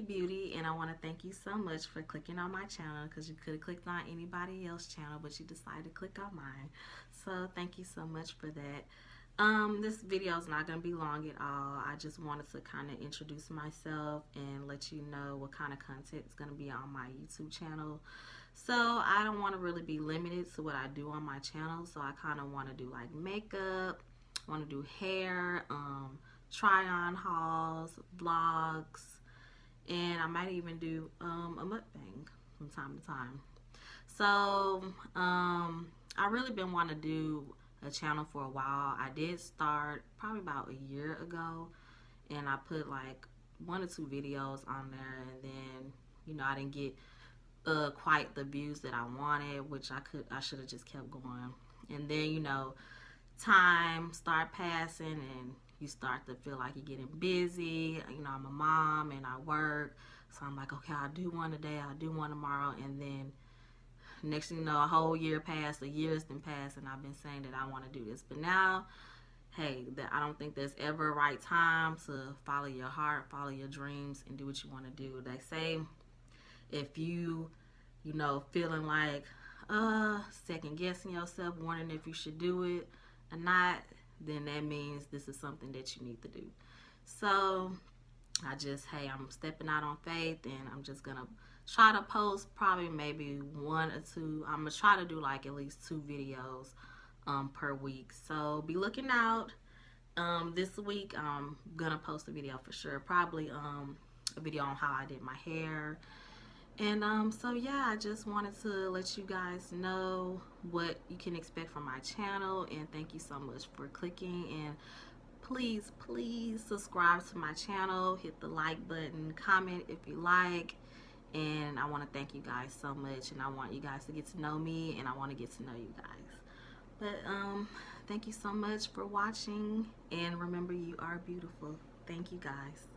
Beauty, and I want to thank you so much for clicking on my channel, because you could have clicked on anybody else's channel, but you decided to click on mine. So thank you so much for that. This video is not going to be long at all. I just wanted to kind of introduce myself and let you know what kind of content is going to be on my YouTube channel. So I don't want to really be limited to what I do on my channel. So I kind of want to do like makeup, want to do hair, try on hauls, vlogs, and I might even do a mukbang from time to time. So I really been wanting to do a channel for a while. I did start probably about a year ago, and I put like 1 or 2 videos on there, and then I didn't get quite the views that I wanted, which I should have just kept going. And then time start passing, and you start to feel like you're getting busy. I'm a mom and I work, so I'm like, okay, I'll do one today, I'll do one tomorrow, and then next thing you know, a whole year passed, a year's been passed, and I've been saying that I want to do this. But now, hey, I don't think there's ever a right time to follow your heart, follow your dreams, and do what you want to do. They say if you feeling like second guessing yourself, wondering if you should do it or not, then that means this is something that you need to do. So I'm stepping out on faith, and I'm just gonna try to post probably maybe 1 or 2. I'm gonna try to do like at least 2 videos per week. So be looking out. This week I'm gonna post a video for sure, probably a video on how I did my hair. And so yeah, I just wanted to let you guys know what you can expect from my channel, and thank you so much for clicking. And please subscribe to my channel, hit the like button, comment if you like. And I want to thank you guys so much, and I want you guys to get to know me, and I want to get to know you guys. But thank you so much for watching, and remember, you are beautiful. Thank you guys.